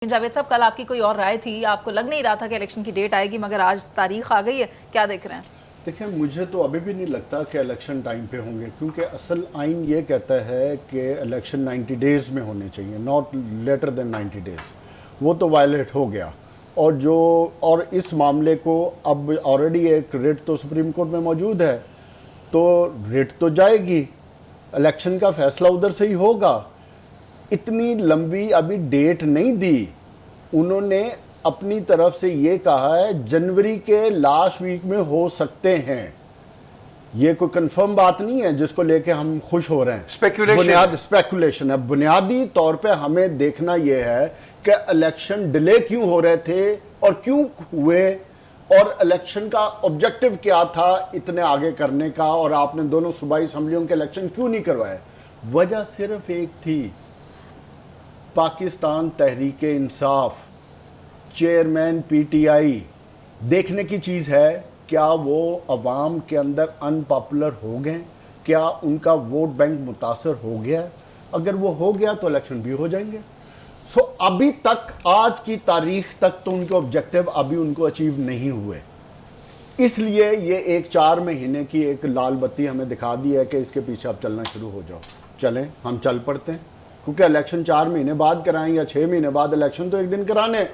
जावेद साहब, कल आपकी कोई और राय थी, आपको लग नहीं रहा था कि इलेक्शन की डेट आएगी, मगर आज तारीख आ गई है, क्या देख रहे हैं? देखिए, मुझे तो अभी भी नहीं लगता कि इलेक्शन टाइम पे होंगे, क्योंकि असल आइन ये कहता है कि इलेक्शन 90 डेज़ में होने चाहिए, नॉट लेटर देन 90 डेज़। वो तो वायलेट हो गया। और इस मामले को अब ऑलरेडी एक रिट तो सुप्रीम कोर्ट में मौजूद है, तो रिट तो जाएगी, इलेक्शन का फैसला उधर से ही होगा। इतनी लंबी अभी डेट नहीं दी। उन्होंने अपनी तरफ से ये कहा है जनवरी के लास्ट वीक में हो सकते हैं। ये कोई कंफर्म बात नहीं है जिसको लेके हम खुश हो रहे हैं। स्पेकुलेशन है। बुनियादी तौर पे हमें देखना यह है कि इलेक्शन डिले क्यों हो रहे थे और क्यों हुए, और इलेक्शन का ऑब्जेक्टिव क्या था इतने आगे करने का, और आपने दोनों सूबाई असम्बलियों के इलेक्शन क्यों नहीं करवाए। वजह सिर्फ एक थी, पाकिस्तान तहरीक इंसाफ चेयरमैन पीटीआई, देखने की चीज़ है क्या वो अवाम के अंदर अनपॉपुलर हो गए, क्या उनका वोट बैंक मुतासर हो गया। अगर वो हो गया तो इलेक्शन भी हो जाएंगे। सो अभी तक, आज की तारीख तक तो उनके ऑब्जेक्टिव अभी उनको अचीव नहीं हुए। इसलिए ये एक 4 महीने की एक लाल बत्ती हमें दिखा दी है कि इसके पीछे अब चलना शुरू हो जाओ। चलें, हम चल पड़ते हैं, क्योंकि इलेक्शन 4 महीने बाद कराएं या 6 महीने बाद, इलेक्शन तो एक दिन कराने,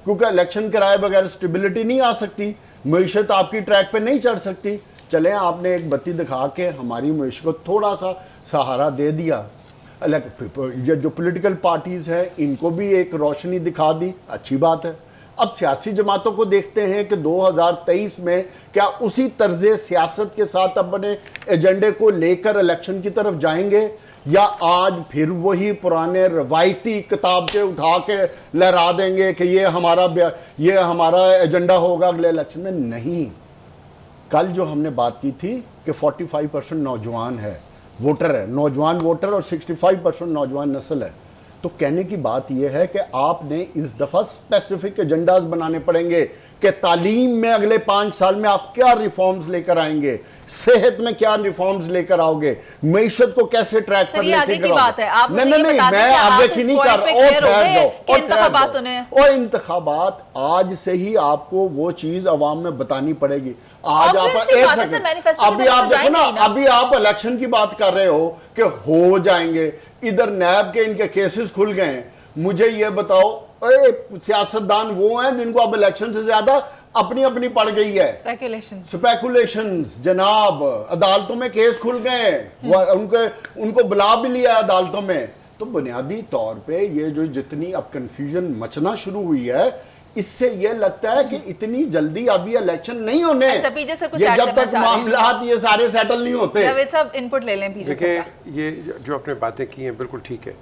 क्योंकि इलेक्शन कराए बगैर स्टेबिलिटी नहीं आ सकती, मईशत आपकी ट्रैक पे नहीं चढ़ सकती। चलें, आपने एक बत्ती दिखा के हमारी मईशत को थोड़ा सा सहारा दे दिया। जो पॉलिटिकल पार्टीज़ हैं इनको भी एक रोशनी दिखा दी, अच्छी बात है। अब सियासी जमातों को देखते हैं कि 2023 में क्या उसी तर्ज सियासत के साथ अपने एजेंडे को लेकर इलेक्शन की तरफ जाएंगे, या आज फिर वही पुराने रवायती किताब से उठा के लहरा देंगे कि ये हमारा एजेंडा होगा अगले इलेक्शन में। नहीं, कल जो हमने बात की थी कि 45% नौजवान है, वोटर है, नौजवान वोटर, और 65% नौजवान नस्ल है। तो कहने की बात यह है कि आपने इस दफ़ा स्पेसिफिक एजेंडाज बनाने पड़ेंगे कि तालीम में अगले 5 साल में आप क्या रिफॉर्म्स लेकर आएंगे, सेहत में क्या रिफॉर्म्स लेकर आओगे, मईशत को कैसे ट्रैक पर लेकर की बात है। आप नहीं, मैं आगे की नहीं कर रहा। और इंतखाबात आज से ही आपको वो चीज अवाम में बतानी पड़ेगी। आज आप अभी आप देखो ना, अभी आप इलेक्शन की बात कर रहे हो कि हो जाएंगे, इधर नैब के इनके केसेस खुल गए हैं। मुझे ये बताओ, सियासतदान वो हैं जिनको अब इलेक्शन से ज्यादा अपनी अपनी पड़ गई है स्पेकुलेशंस। जनाब, अदालतों में केस खुल गए, उनको बुला भी लिया अदालतों में। तो बुनियादी तौर पे ये जो जितनी अब कंफ्यूजन मचना शुरू हुई है, इससे ये लगता है कि इतनी जल्दी अभी इलेक्शन नहीं होने। ये जब तक मामला ये सारे सेटल नहीं होते। जावेद साहब, इनपुट ले लें। देखिए, ये जो आपने बातें की हैं बिल्कुल ठीक है,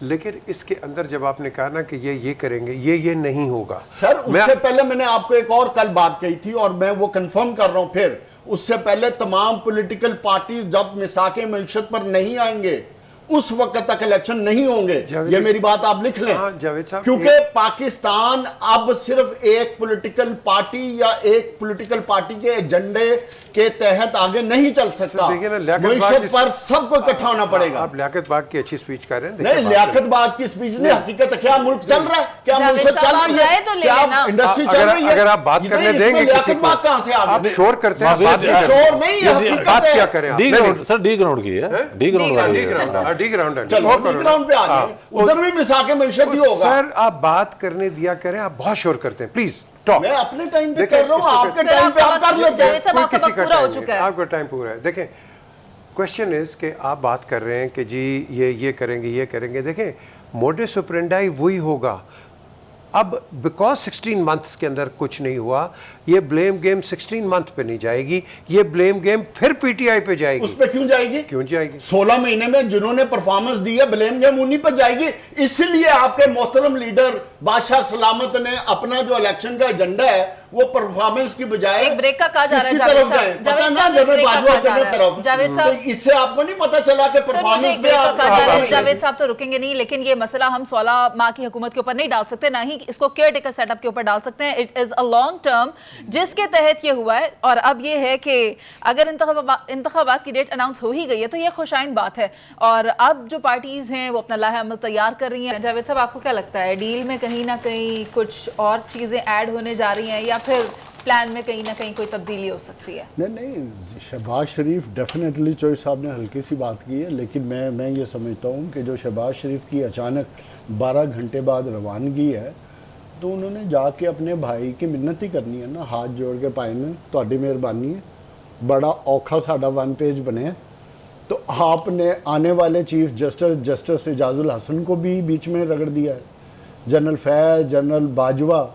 लेकिन इसके अंदर जब आपने कहा ना कि ये करेंगे, ये नहीं होगा सर। उससे पहले मैंने आपको एक और कल बात कही थी और मैं वो कंफर्म कर रहा हूं फिर। उससे पहले तमाम पॉलिटिकल पार्टीज जब मिसाके मईशत पर नहीं आएंगे उस वक्त तक इलेक्शन नहीं होंगे। ये मेरी बात आप लिख लें। जावेद साहब, क्योंकि पाकिस्तान अब सिर्फ एक पॉलिटिकल पार्टी या एक पॉलिटिकल पार्टी के एजेंडे के तहत आगे नहीं चल सकता। मईशत पर सबको इकट्ठा होना पड़ेगा। आप लियाकत बाग की अच्छी स्पीच कर रहे हैं। नहीं, लियाकत बाग की स्पीच नहीं, हकीकत क्या मुल्क चल रहा है, क्या मईशत चल रही है, क्या इंडस्ट्री चल रही है। अगर आप बात करने देंगे किसी को, कहां से आप शोर करते हैं, शोर नहीं है, बात क्या करें। डी ग्राउंड की है, डी ग्राउंड पे आ जाए, उधर भी मिसाके मईशत ही होगा। सर, आप बात करने दिया करें, आप बहुत शोर करते हैं, प्लीज स्टॉप। मैं अपने टाइम पे कर रहा हूं, आपके टाइम पे आप कर लेते हैं। किसी का टाइम हो चुका है, आपका टाइम पूरा है। देखें, क्वेश्चन इज कि आप बात कर रहे हैं कि जी ये करेंगे। देखें, मोडस ऑपरेंडी वही होगा। अब बिकॉज 16 मंथ्स के अंदर कुछ नहीं हुआ, ये ब्लेम गेम 16 मंथ पे नहीं जाएगी, ये ब्लेम गेम फिर पीटीआई पे जाएगी। उस पे क्यों जाएगी? 16 महीने में जिन्होंने परफॉर्मेंस दी है, ब्लेम गेम उन्हीं पर जाएगी। इसलिए आपके मोहतरम लीडर बादशाह सलामत ने अपना जो इलेक्शन का एजेंडा है वो परफॉर्मेंस की बजाय एक ब्रेक का कहा जा रहा है किसकी जावेद तरफ साहब, गए? जावेद पता ना साहब, एक जनरल ब्रेक का बाजवा कहा जा जनरल रहा है। तरफ। जावेद साहब, तो इससे आपको नहीं पता चला कि सर मुझे परफॉर्मेंस एक ब्रेक का कहा जा रहा है, में जावेद साहब तो रुकेंगे नहीं, लेकिन ये मसला हम 16 माह की हुकूमत के ऊपर नहीं डाल सकते, ना ही इसको केयर टेकर सेटअप के ऊपर डाल सकते हैं। It is a long term जिसके तहत ये हुआ है, और अब ये है कि अगर इंतखाबात की डेट अनाउंस हो ही गई है तो ये खुशाइन बात है, और अब जो पार्टीज हैं वो अपना लाहे अमल तैयार कर रही हैं। जावेद साहब, आपको क्या लगता है, डील में कहीं ना कहीं कुछ और चीजें ऐड होने जा रही हैं, या फिर प्लान में कहीं ना कहीं कोई तब्दीली हो सकती है? नहीं, शहबाज शरीफ डेफिनेटली, चोई साहब ने हल्की सी बात की है, लेकिन मैं ये समझता हूँ कि जो शहबाज शरीफ की अचानक 12 घंटे बाद रवानगी है, तो उन्होंने जाके अपने भाई की मिन्नत ही करनी है ना, हाथ जोड़ के पाए में तुहाडी मेहरबानी है, बड़ा औखा साडा 1 पेज बने, तो आपने आने वाले चीफ जस्टिस एजाजुल हसन को भी बीच में रगड़ दिया है, जनरल फैज़, जनरल बाजवा।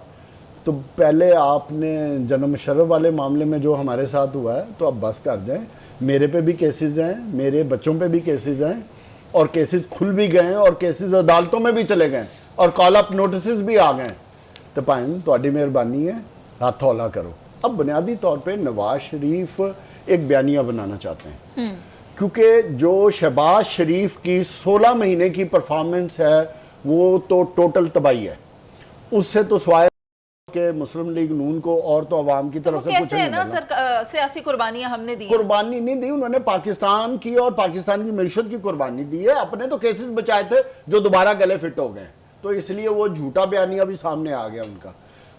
तो पहले आपने जनरल मुशर्रफ वाले मामले में जो हमारे साथ हुआ है, तो अब बस कर दें, मेरे पे भी केसेस हैं, मेरे बच्चों पे भी केसेस हैं, और केसेस खुल भी गए हैं, और केसेस अदालतों में भी चले गए, और कॉल अप नोटिस भी आ गए। तो भाई तुहाडी मेहरबानी है, हाथ हौला करो। अब बुनियादी तौर पे नवाज शरीफ एक बयानिया बनाना चाहते हैं, क्योंकि जो शहबाज शरीफ की 16 महीने की परफॉर्मेंस है वो तो टोटल तबाही है, उससे तो स्वाय के मुस्लिम लीग नून को और तो अवाम की तरफ से कुछ नहीं ना सर, सियासी कुर्बानियां हमने दी, कुर्बानी नहीं दी उन्होंने, पाकिस्तान की और पाकिस्तान की मईशत की कुर्बानी दी है। अपने तो केसेस बचाए थे जो दोबारा गले फिट हो गए, तो इसलिए वो झूठा बयानिया भी सामने आ गया उनका।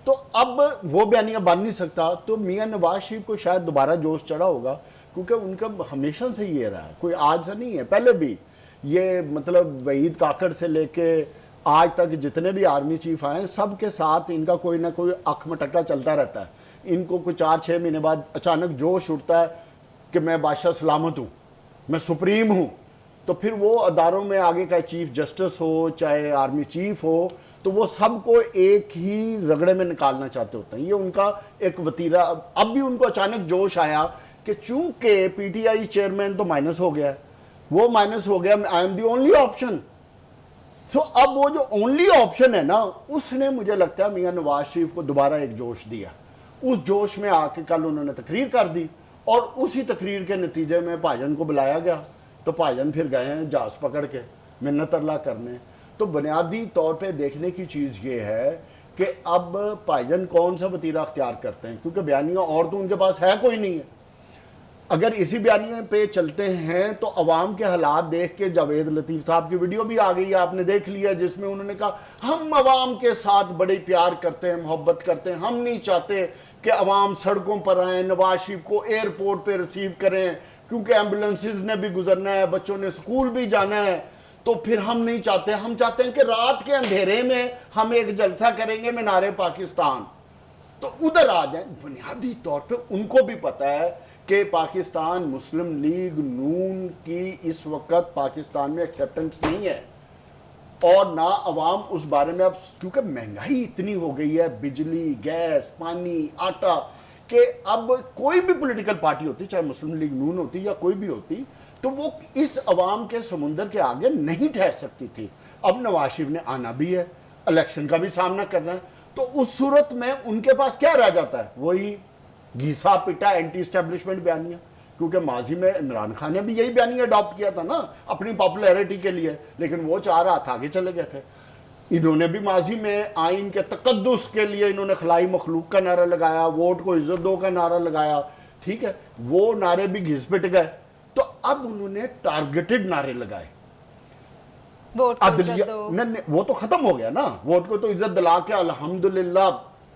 तो अब वो बयानिया बन नहीं सकता, तो मियां नवाज शरीफ को शायद दोबारा जोश चढ़ा होगा, क्योंकि उनका हमेशा से ये रहा है, कोई आज से नहीं है, पहले भी ये मतलब वहीद काकड़ से लेके आज तक जितने भी आर्मी चीफ आए सब के साथ इनका कोई ना कोई अख मटक्का चलता रहता है। इनको कोई 4-6 महीने बाद अचानक जोश उठता है कि मैं बादशाह सलामत हूँ, मैं सुप्रीम हूँ, तो फिर वो अदारों में आगे का चीफ जस्टिस हो चाहे आर्मी चीफ हो, तो वो सबको एक ही रगड़े में निकालना चाहते होते हैं। ये उनका एक वतीरा। अब भी उनको अचानक जोश आया कि चूंकि पीटीआई चेयरमैन तो माइनस हो गया, वो माइनस हो गया, I am the only option. तो अब वो जो ओनली ऑप्शन है ना, उसने मुझे लगता है मियां नवाज शरीफ को दोबारा एक जोश दिया। उस जोश में आके कल उन्होंने तकरीर कर दी, और उसी तकरीर के नतीजे में भाईजान को बुलाया गया, तो भाईजान फिर गए हैं जहाज पकड़ के मिन्नत अल्लाह करने। तो बुनियादी तौर पे देखने की चीज़ ये है कि अब भाईजान कौन सा वतीरा अख्तियार करते हैं, क्योंकि बयानिया और तो उनके पास है कोई नहीं है। अगर इसी बयानिया पे चलते हैं तो अवाम के हालात देख के जावेद लतीफ़ साहब की वीडियो भी आ गई है, आपने देख लिया, जिसमें उन्होंने कहा हम अवाम के साथ बड़े प्यार करते हैं, मोहब्बत करते हैं, हम नहीं चाहते कि अवाम सड़कों पर आए, नवाज शरीफ को एयरपोर्ट पे रिसीव करें, क्योंकि एम्बुलेंसेज ने भी गुजरना है, बच्चों ने स्कूल भी जाना है, तो फिर हम नहीं चाहते। हम चाहते हैं कि रात के अंधेरे में हम एक जलसा करेंगे मीनारे पाकिस्तान, तो उधर आ जाए। बुनियादी तौर पे उनको भी पता है कि पाकिस्तान मुस्लिम लीग नून की इस वक्त पाकिस्तान में एक्सेप्टेंस नहीं है, और ना अवाम उस बारे में, अब क्योंकि महंगाई इतनी हो गई है, बिजली, गैस, पानी, आटा, कि अब कोई भी पॉलिटिकल पार्टी होती, चाहे मुस्लिम लीग नून होती या कोई भी होती, तो वो इस अवाम के समुंदर के आगे नहीं ठहर सकती थी। अब नवाज शरीफ ने आना भी है, इलेक्शन का भी सामना करना है, तो उस सूरत में उनके पास क्या रह जाता है, वही घीसा पिटा एंटी एस्टेब्लिशमेंट बयानिया। क्योंकि माजी में इमरान खान ने भी यही बयानिया अडॉप्ट किया था ना अपनी पॉपुलैरिटी के लिए, लेकिन वो 4 हाथ आगे चले गए थे। इन्होंने भी माजी में आइन के तकद्दुस के लिए इन्होंने खलाई मखलूक का नारा लगाया, वोट को इज्जत दो का नारा लगाया, ठीक है, वो नारे भी घिस पिट गए। तो अब उन्होंने टारगेटेड नारे लगाए, वो तो खत्म हो गया ना, वोट को तो इज्जत दिला के अल्हम्दुलिल्लाह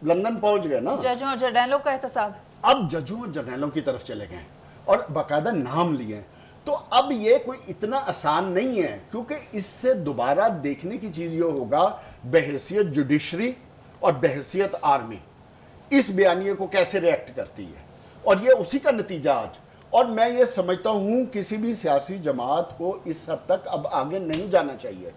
लंदन पहुंच गए ना। जजों और जर्नैलों का एहतसाब, अब जजों और जर्नैलों की तरफ चले गए और बाकायदा नाम लिए। तो अब ये कोई इतना आसान नहीं है, क्योंकि इससे दोबारा देखने की चीज ये होगा बहैसियत जुडिशरी और बहैसियत आर्मी इस बयानिए को कैसे रिएक्ट करती है, और ये उसी का नतीजा आज। और मैं ये समझता हूं किसी भी सियासी जमात को इस हद तक अब आगे नहीं जाना चाहिए।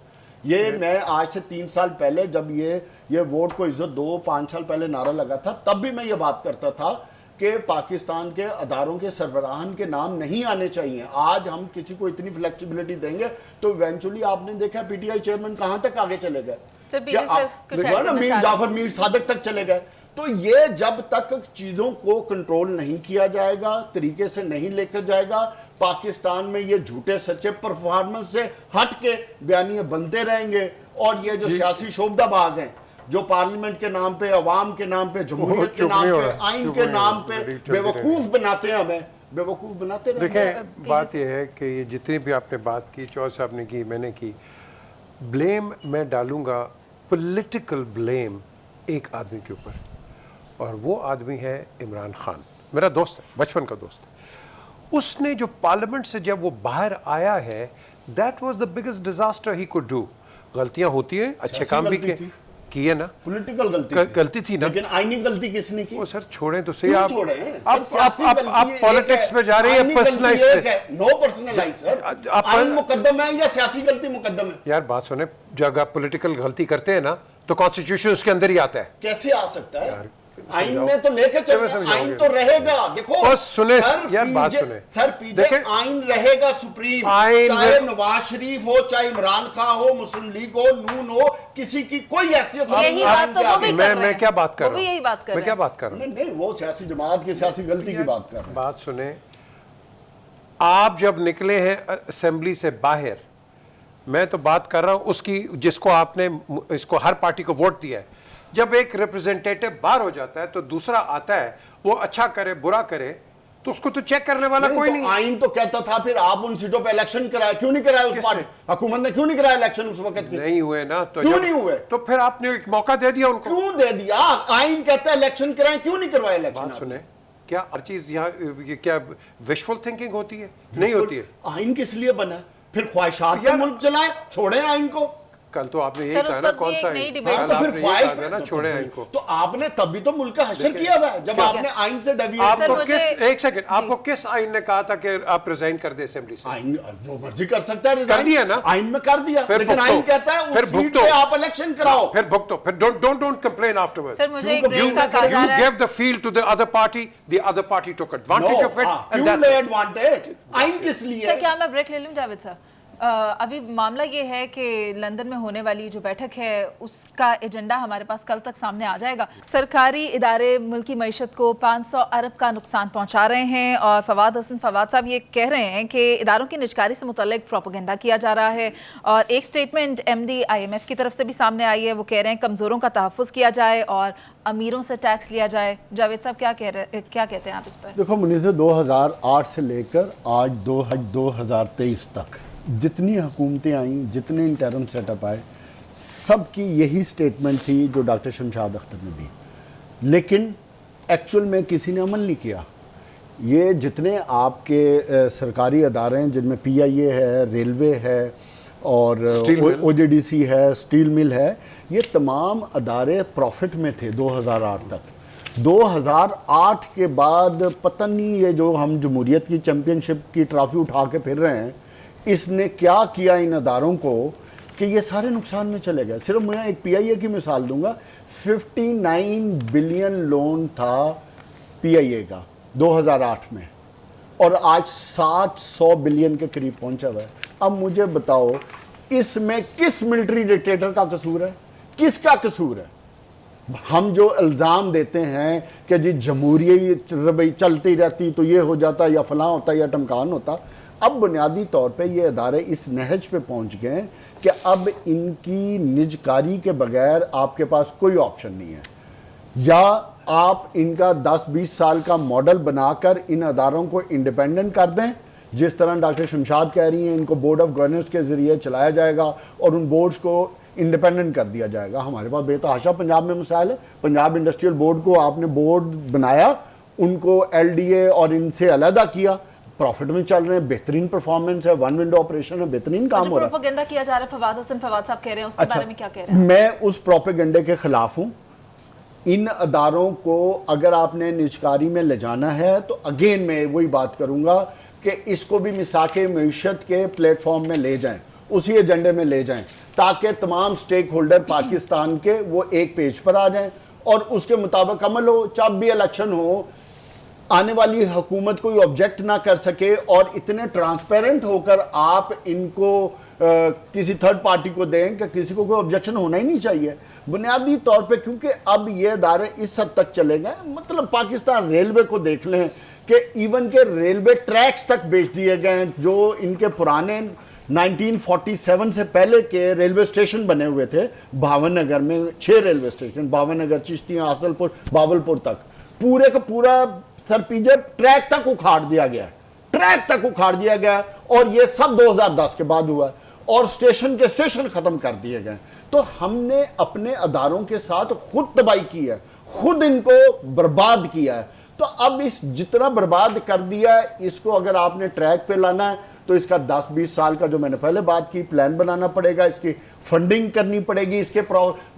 ये मैं आज से 3 साल पहले जब ये वोट को इज्जत दो 5 साल पहले नारा लगा था, तब भी मैं ये बात करता था कि पाकिस्तान के अदारों के सरबराहान के नाम नहीं आने चाहिए। आज हम किसी को इतनी फ्लेक्सिबिलिटी देंगे तो इवेंचुअली आपने देखा पीटीआई चेयरमैन कहां तक आगे चले गए। सर, कि पीछे सर, कुछ देखो ऐड ना, करना मीर चाह रहे जाफर मीर सादक तक चले गए। तो ये जब तक चीजों को कंट्रोल नहीं किया जाएगा, तरीके से नहीं लेकर जाएगा, पाकिस्तान में ये झूठे सच्चे परफॉर्मेंस से हट के बयानिए बनते रहेंगे। और ये जो सियासी शोबदाबाज हैं, जो पार्लियामेंट के नाम पे, अवाम के नाम पे, जमहूरियत के नाम पे, आइन के नाम पे बेवकूफ बनाते हैं, हमें बेवकूफ बनाते रहेंगे। देखें, बात यह है कि ये जितनी भी आपने बात की, चौधरी साहब ने की, मैंने की, ब्लेम मैं डालूंगा, पॉलिटिकल ब्लेम एक आदमी के ऊपर, और वो आदमी है इमरान खान। मेरा दोस्त है, बचपन का दोस्त है। उसने जो पार्लियामेंट से जब वो बाहर आया है, that was the biggest disaster he could do. गलतियां होती हैं, अच्छे काम भी किए ना, पॉलिटिकल गलती थी ना, लेकिन आईनी गलती किसने की? वो सर छोड़ें तो सही। क्यों आप छोड़ें? आप पॉलिटिक्स में जा रहे हैं, पर्सनलाइज पे। No personalize sir. आईन मुकद्दम है या सियासी गलती मुकद्दम है? यार बात सुने, जब आप पॉलिटिकल गलती करते हैं ना, तो कॉन्स्टिट्यूशन उसके अंदर ही आता है। कैसे आ सकता है? आइन में तो लेके चलते, आइन तो रहेगा। देखो बस सुने यार, बात सुने सर, पीछे आइन रहेगा सुप्रीम, चाहे नवाज शरीफ हो, चाहे इमरान खान हो, मुस्लिम लीग हो, नून हो, किसी की कोई हैसियत नहीं। यही बात तो वो भी कर रहे हैं। मैं क्या बात कर रहा हूँ? यही बात कर मैं क्या बात कर रहा हूँ? नहीं, वो सियासी जमात की सियासी गलती की बात कर रहे हैं। बात सुने, आप जब निकले हैं असेंबली से बाहर, मैं तो बात कर रहा हूं उसकी जिसको आपने इसको हर पार्टी को वोट दिया है। जब एक रिप्रेजेंटेटिव बाहर हो जाता है तो दूसरा आता है, वो अच्छा करे बुरा करे, तो उसको तो चेक करने वाला कोई नहीं। आइन तो कहता था फिर आप उन सीटों पे इलेक्शन कराए, क्यों नहीं कराए? उस पार्टी हुकूमत ने क्यों नहीं कराया इलेक्शन उस वक्त के? नहीं हुए ना, तो क्यों नहीं हुए? तो फिर आपने एक मौका दे दिया उनको। क्यों दे दिया? आइन कहता है इलेक्शन कराएं, क्यों नहीं करवाए इलेक्शन? बात सुने, क्या हर चीज यहाँ क्या विशफुल थिंकिंग होती है? नहीं होती है। आइन किस लिए बना? फिर ख्वाहिशात का मुल्क चलाएं, छोड़े आइन को। कल तो आपने यही कहा ना, कौन सा तो फिर ख्वाहिश ना छोड़े आइन को। तो आपने तभी तो मुल्क का हशर किया हुआ है, जब आपने आइन से आपको किस एक सेकंड आपको किस आइन ने कहा था कि आप रिजाइन कर दे असेंबली से? आइन जो मर्जी कर सकता है, कर दिया ना, आइन में कर दिया, लेकिन आइन कहता है फिर उस सीट पे आप इलेक्शन कराओ, फिर भुगतो, फिर डोंट कंप्लेन आफ्टरवर्ड्स। सर मुझे एक ब्रेक का कहा जा रहा है। You gave the field to the other party took advantage of it, and that's it. Advantage आइन किस लिए? सर क्या मैं ब्रेक ले लूं जावेद साहब? अभी मामला ये है कि लंदन में होने वाली जो बैठक है उसका एजेंडा हमारे पास कल तक सामने आ जाएगा। सरकारी इदारे मुल्की मईशत को 500 अरब का नुकसान पहुंचा रहे हैं और फवाद साहब ये कह रहे हैं कि इदारों की निजकारी से मुतल्लिक प्रोपेगेंडा किया जा रहा है। और एक स्टेटमेंट MD IMF की तरफ से भी सामने आई है, वो कह रहे हैं कमज़ोरों का तहफ़्फ़ुज़ किया जाए और अमीरों से टैक्स लिया जाए। जावेद साहब क्या कहते हैं आप इस पर? देखो मुनीज़, 2008 से लेकर आज 2023 तक जितनी हुकूमतें आईं, जितने इंटरम सेटअप आए, सब की यही स्टेटमेंट थी जो डॉक्टर शमशाद अख्तर ने दी, लेकिन एक्चुअल में किसी ने अमल नहीं किया। ये जितने आपके सरकारी अदारे हैं जिनमें PIA है, रेलवे है और OJDC है, स्टील मिल है, ये तमाम अदारे प्रॉफिट में थे 2008 तक। 2008 के बाद पता नहीं ये जो हम जमहूरियत की चैम्पियनशिप की ट्रॉफी उठा के फिर रहे हैं, इसने क्या किया इन अदारों को कि ये सारे नुकसान में चले गए। सिर्फ मैं एक PIA की मिसाल दूंगा, 59 बिलियन लोन था PIA का 2008 में और आज 700 बिलियन के करीब पहुंचा हुआ है। अब मुझे बताओ इसमें किस मिलिट्री डिक्टेटर का कसूर है? किसका कसूर है? हम जो इल्ज़ाम देते हैं कि जी जमहूरियत रवैया चलती रहती तो ये हो जाता या फलां होता या टमकान होता, अब बुनियादी तौर पे ये अदारे इस नहज पे पहुंच गए हैं कि अब इनकी निजकारी के बगैर आपके पास कोई ऑप्शन नहीं है। या आप इनका 10-20 साल का मॉडल बनाकर इन अदारों को इंडिपेंडेंट कर दें, जिस तरह डॉक्टर शमशाद कह रही हैं, इनको बोर्ड ऑफ गवर्नेंस के ज़रिए चलाया जाएगा और उन बोर्ड्स को इंडिपेंडेंट कर दिया जाएगा। हमारे पास बेतहाशा पंजाब में मिसाल है, पंजाब इंडस्ट्रियल बोर्ड को आपने बोर्ड बनाया, उनको LDA और इनसे अलहदा किया, प्रॉफिट में चल रहे हैं, बेहतरीन परफॉर्मेंस है, वन विंडो ऑपरेशन है, बेहतरीन काम हो रहा है। प्रोपेगेंडा किया जा रहा है, फवाद साहब कह रहे हैं, उसके बारे में क्या कह रहे हैं? मैं उस प्रोपेगेंडे के खिलाफ हूं। इन अदारों को अगर आपने निजकारी में ले जाना है तो अगेन मैं वही बात करूंगा कि इसको भी मिसाके मईशत के प्लेटफॉर्म में ले जाएं, उसी एजेंडे में ले जाएं, ताकि तमाम स्टेक होल्डर पाकिस्तान के वो एक पेज पर आ जाएं और उसके मुताबिक अमल हो। जब भी इलेक्शन हो, आने वाली हुकूमत कोई ऑब्जेक्ट ना कर सके और इतने ट्रांसपेरेंट होकर आप इनको किसी थर्ड पार्टी को दें कि किसी को कोई ऑब्जेक्शन होना ही नहीं चाहिए बुनियादी तौर पे, क्योंकि अब ये अदारे इस हद तक चले गए। मतलब पाकिस्तान रेलवे को देख लें कि इवन के रेलवे ट्रैक्स तक बेच दिए गए, जो इनके पुराने 1947 से पहले के रेलवे स्टेशन बने हुए थे। भावनगर में 6 रेलवे स्टेशन, भावनगर, चिश्तियाँ, हासलपुर, बावलपुर तक, पूरे का पूरा सरपीजे ट्रैक तक उखाड़ दिया गया, ट्रैक तक उखाड़ दिया गया। और ये सब 2010 के बाद हुआ और स्टेशन के स्टेशन खत्म कर दिए गए। तो हमने अपने अदारों के साथ खुद तबाही की है, खुद इनको बर्बाद किया है। तो अब इस जितना बर्बाद कर दिया है, इसको अगर आपने ट्रैक पे लाना है तो इसका 10-20 साल का, जो मैंने पहले बात की, प्लान बनाना पड़ेगा, इसकी फंडिंग करनी पड़ेगी, इसके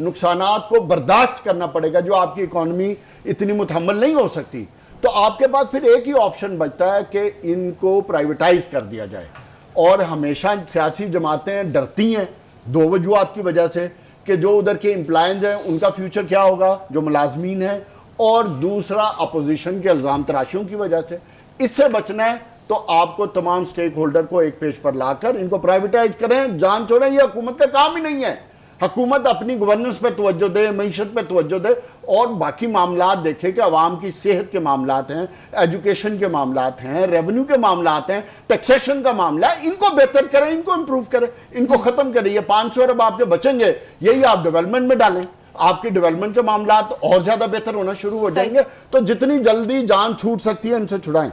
नुकसानात को बर्दाश्त करना पड़ेगा, जो आपकी इकॉनमी इतनी मुतहम्मल नहीं हो सकती। तो आपके पास फिर एक ही ऑप्शन बचता है कि इनको प्राइवेटाइज कर दिया जाए। और हमेशा सियासी जमातें डरती हैं 2 वजूहात की वजह से, कि जो उधर के एम्प्लॉयज हैं उनका फ्यूचर क्या होगा, जो मुलाजमीन हैं, और दूसरा अपोजिशन के इल्ज़ाम तराशियों की वजह से। इससे बचना है तो आपको तमाम स्टेक होल्डर को एक पेज पर लाकर इनको प्राइवेटाइज करें, जान छोड़ें। ये हुकूमत का काम ही नहीं है। हुकूमत अपनी गवर्नेंस पे तवज्जो दे, मईशत पे तवज्जो दे और बाकी मामलात देखे कि आवाम की सेहत के मामलात हैं, एजुकेशन के मामलात हैं, रेवेन्यू के मामलात हैं, टैक्सेशन का मामला है, इनको बेहतर करें, इनको इम्प्रूव करें, इनको ख़त्म करें। ये 500 अरब आपके बचेंगे, यही आप डेवलपमेंट में डालें, आपके डेवलपमेंट के मामलात और ज़्यादा बेहतर होना शुरू हो जाएंगे। तो जितनी जल्दी जान छूट सकती है इनसे छुड़ाएं।